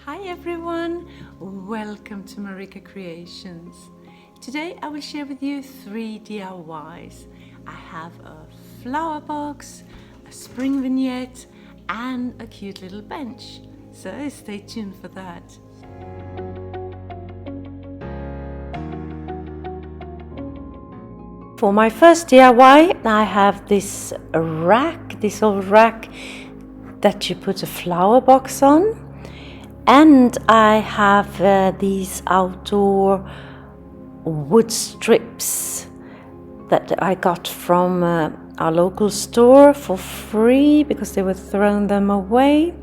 Hi everyone, welcome to MarikaCreations. Today I will share with you 3 DIYs. I have a flower box, a spring vignette and a cute little bench. So stay tuned for that. For my first DIY I have this old rack that you put a flower box on. And I have these outdoor wood strips that I got from our local store for free because they were throwing them away.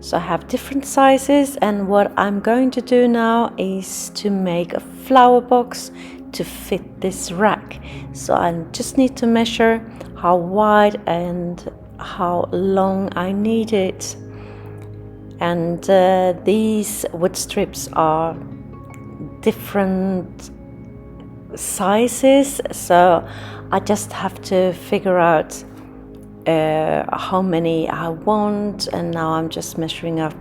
So I have different sizes, and what I'm going to do now is to make a flower box to fit this rack. So I just need to measure how wide and how long I need it. And these wood strips are different sizes, so I just have to figure out how many I want, and now I'm just measuring up.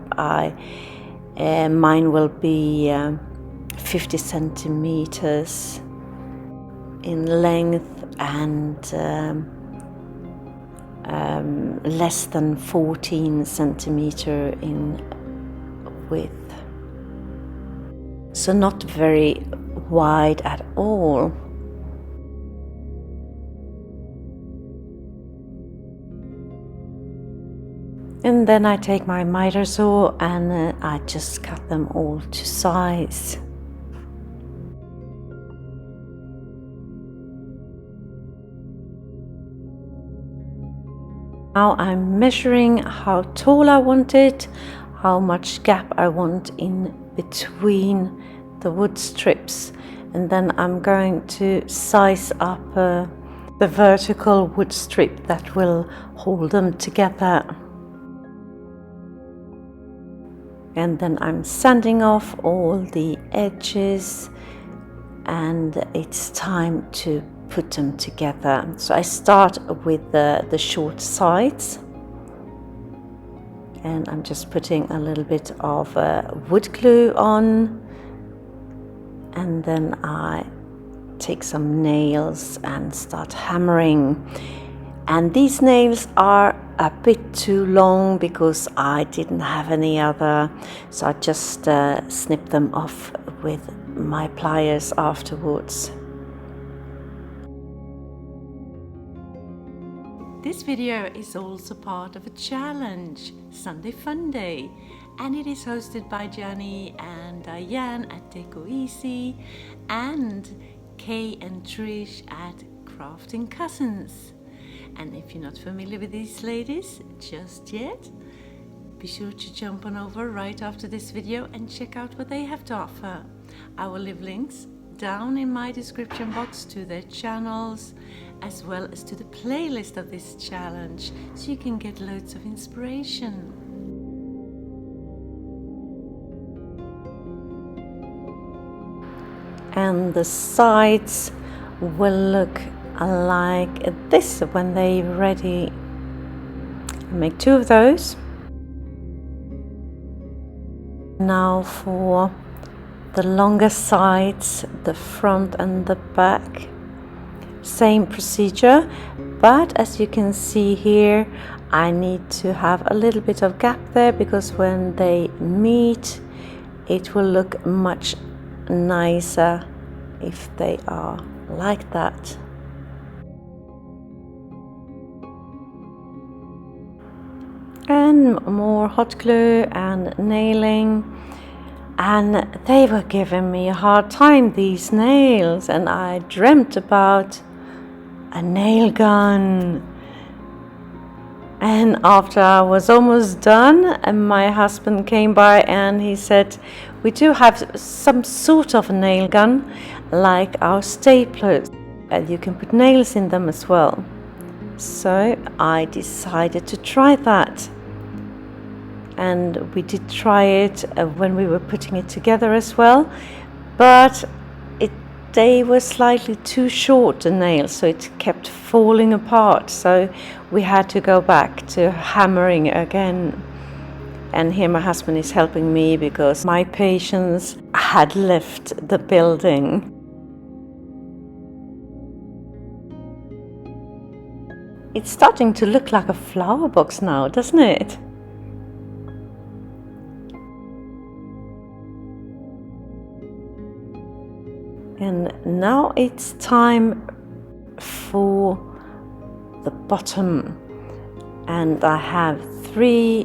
Mine will be 50 centimeters in length and less than 14 centimeter in width, so not very wide at all. And then I take my miter saw and I just cut them all to size. Now I'm measuring how tall I want it, how much gap I want in between the wood strips, and then I'm going to size up the vertical wood strip that will hold them together. And then I'm sanding off all the edges, and it's time to put them together. So I start with the short sides, and I'm just putting a little bit of wood glue on, and then I take some nails and start hammering. And these nails are a bit too long because I didn't have any other, so I just snip them off with my pliers afterwards. This video is also part of a challenge, Sunday Funday, and it is hosted by Janny and Dyanne at Decor and Kay and Trish at Crafting Cousins. And if you're not familiar with these ladies just yet, be sure to jump on over right after this video and check out what they have to offer. I will leave links down in my description box to their channels, as well as to the playlist of this challenge, so you can get loads of inspiration. And the sides will look like this when they're ready. I make 2 of those. Now for the longer sides, the front and the back, same procedure, but as you can see here, I need to have a little bit of gap there because when they meet it will look much nicer if they are like that. And more hot glue and nailing, and they were giving me a hard time, these nails, and I dreamt about a nail gun. And after I was almost done, and my husband came by and he said, we do have some sort of a nail gun like our staplers, and you can put nails in them as well. So I decided to try that. And we did try it when we were putting it together as well, but they were slightly too short, the nails, so it kept falling apart, so we had to go back to hammering again. And here my husband is helping me because my patients had left the building. It's starting to look like a flower box now, doesn't it? And now it's time for the bottom. And I have 3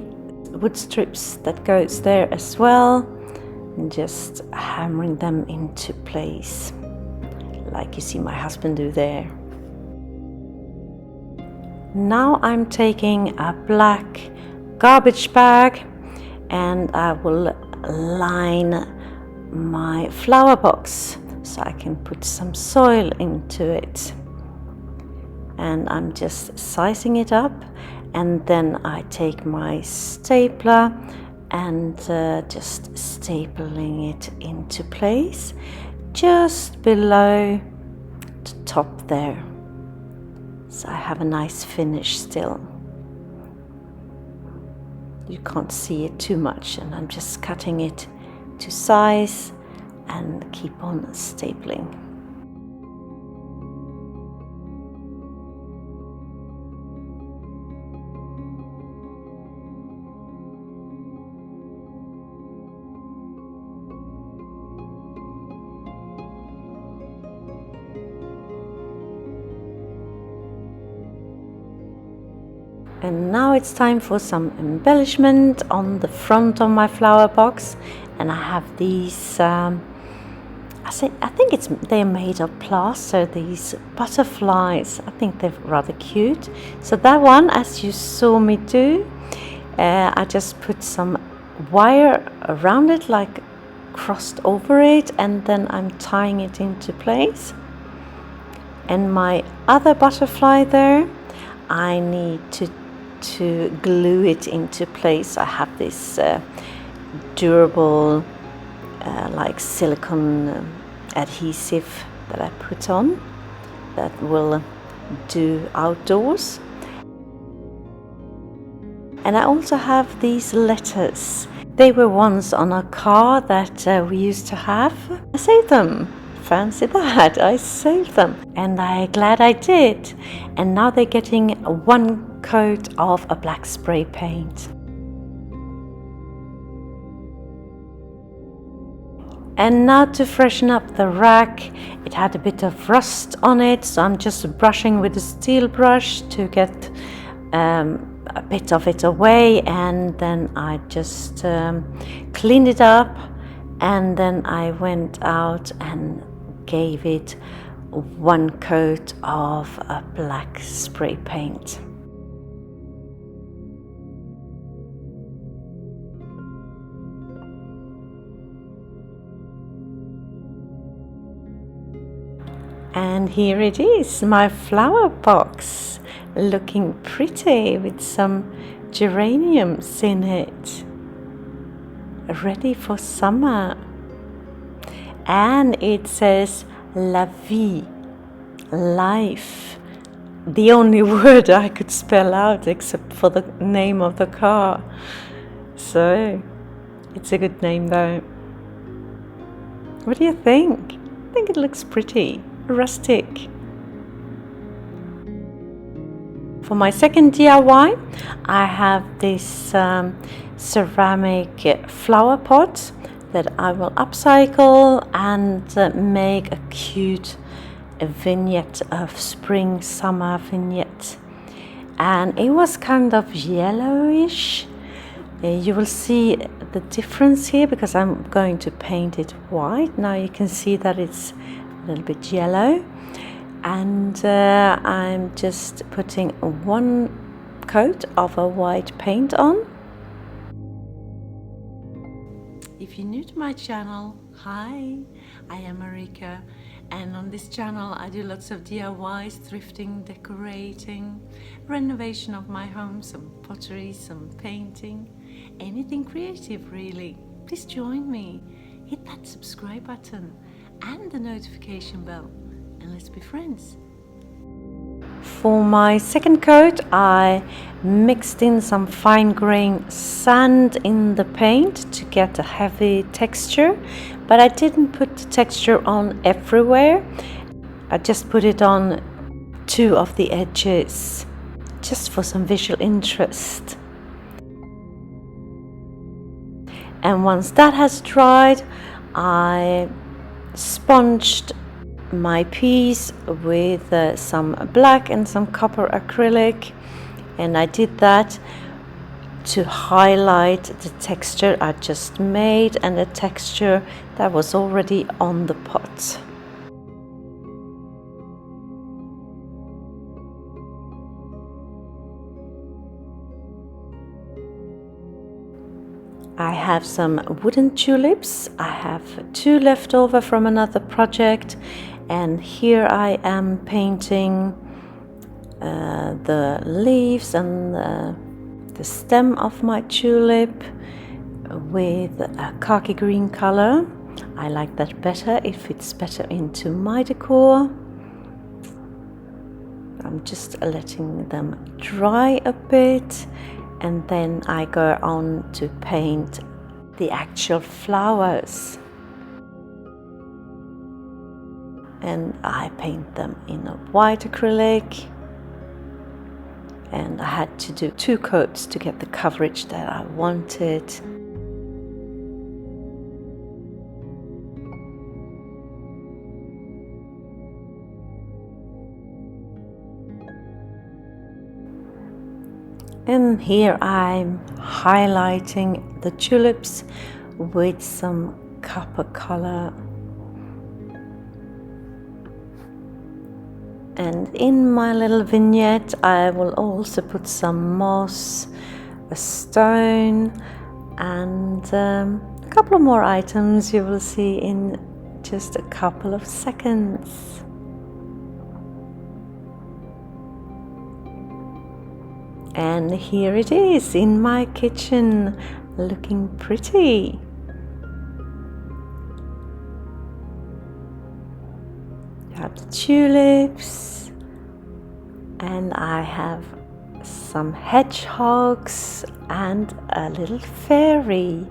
wood strips that goes there as well. And just hammering them into place, like you see my husband do there. Now I'm taking a black garbage bag and I will line my flower box so I can put some soil into it. And I'm just sizing it up, and then I take my stapler and just stapling it into place just below the top there. So I have a nice finish still. You can't see it too much, and I'm just cutting it to size and keep on stapling. And now it's time for some embellishment on the front of my flower box. And I have these, I think they're made of plaster, these butterflies. I think they're rather cute. So that one, as you saw me do, I just put some wire around it, like crossed over it, and then I'm tying it into place. And my other butterfly there, I need to glue it into place. I have this durable like silicone adhesive that I put on that will do outdoors. And I also have these letters. They were once on a car that we used to have. I saved them. Fancy that, I saved them, and I'm glad I did. And now they're getting 1 coat of a black spray paint. And now to freshen up the rack, it had a bit of rust on it, so I'm just brushing with a steel brush to get a bit of it away, and then I just cleaned it up, and then I went out and gave it 1 coat of a black spray paint. And here it is, my flower box, looking pretty with some geraniums in it, ready for summer. And it says La Vie, life, the only word I could spell out except for the name of the car. So it's a good name though. What do you think? I think it looks pretty, rustic. For my second DIY, I have this ceramic flower pot that I will upcycle and make a cute vignette of spring summer vignette. And it was kind of yellowish. You will see the difference here because I'm going to paint it white. Now you can see that it's a little bit yellow, and I'm just putting 1 coat of a white paint on. If you're new to my channel, hi, I am Marika, and on this channel I do lots of DIYs, thrifting, decorating, renovation of my home, some pottery, some painting, anything creative really. Please join me, hit that subscribe button and the notification bell, and let's be friends. For my second coat, I mixed in some fine grain sand in the paint to get a heavy texture, but I didn't put the texture on everywhere. I just put it on two of the edges, just for some visual interest. And once that has dried, I sponged my piece with some black and some copper acrylic, and I did that to highlight the texture I just made and the texture that was already on the pot. I have some wooden tulips. I have two left over from another project, and here I am painting the leaves and the stem of my tulip with a khaki green color. I like that better, it fits better into my decor. I'm just letting them dry a bit, and then I go on to paint the actual flowers. And I paint them in a white acrylic. And I had to do 2 coats to get the coverage that I wanted. And here I'm highlighting the tulips with some copper color. And in my little vignette I will also put some moss, a stone, and a couple of more items you will see in just a couple of seconds. And here it is in my kitchen, looking pretty. You have the tulips, and I have some hedgehogs and a little fairy,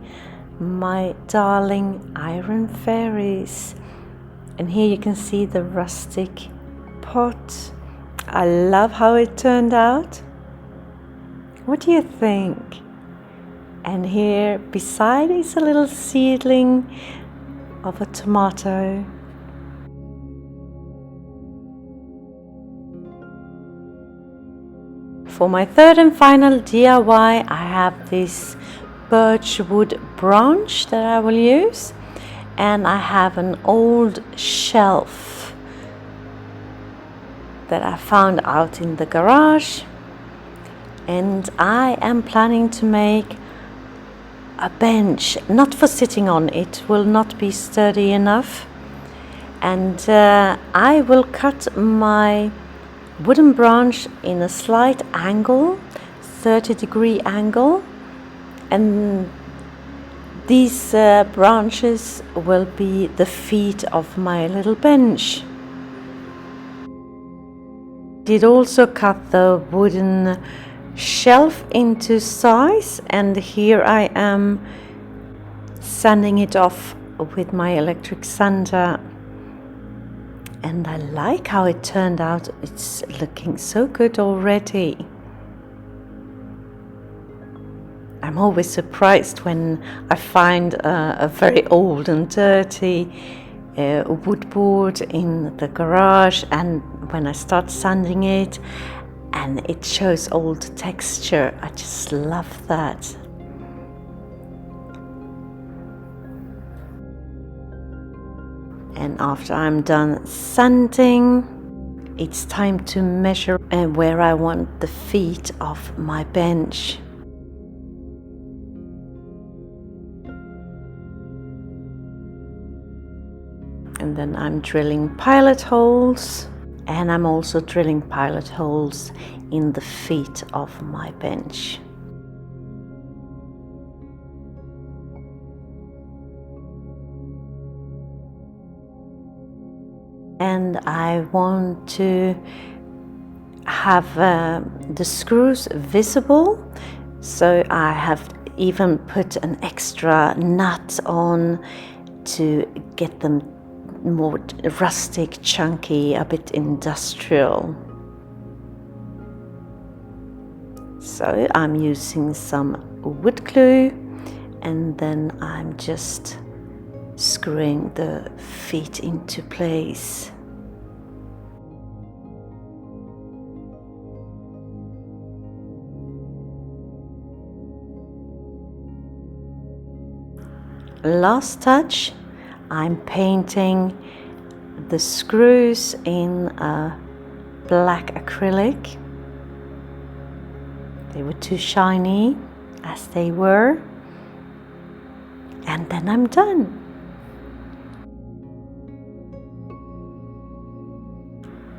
my darling iron fairies. And here you can see the rustic pot. I love how it turned out. What do you think? And here beside is a little seedling of a tomato. For my third and final DIY, I have this birch wood branch that I will use, and I have an old shelf that I found out in the garage. And I am planning to make a bench, not for sitting on, it will not be sturdy enough. And I will cut my wooden branch in a slight angle, 30-degree angle, and these branches will be the feet of my little bench. Did also cut the wooden shelf into size, and here I am sanding it off with my electric sander, and I like how it turned out. It's looking so good already. I'm always surprised when I find a very old and dirty wood board in the garage, and when I start sanding it and it shows old texture. I just love that. And after I'm done sanding, it's time to measure where I want the feet of my bench. And then I'm drilling pilot holes. And I'm also drilling pilot holes in the feet of my bench. And I want to have the screws visible, so I have even put an extra nut on to get them more rustic, chunky, a bit industrial. So I'm using some wood glue, and then I'm just screwing the feet into place. Last touch, I'm painting the screws in a black acrylic. They were too shiny as they were, and then I'm done.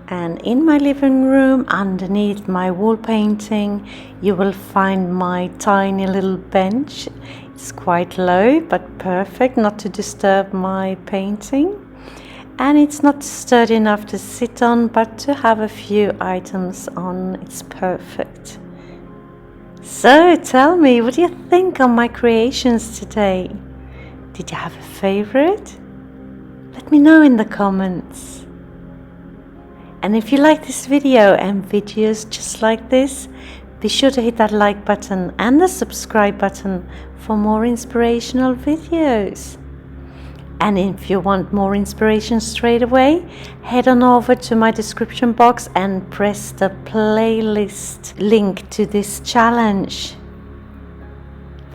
And in my living room, underneath my wall painting, you will find my tiny little bench. It's quite low but perfect not to disturb my painting, and it's not sturdy enough to sit on, but to have a few items on, it's perfect. So tell me, what do you think of my creations today? Did you have a favorite? Let me know in the comments. And if you like this video and videos just like this, be sure to hit that like button and the subscribe button for more inspirational videos. And if you want more inspiration straight away, head on over to my description box and press the playlist link to this challenge.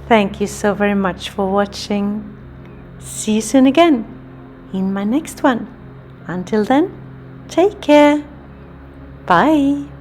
Thank you so very much for watching. See you soon again in my next one. Until then, take care. Bye.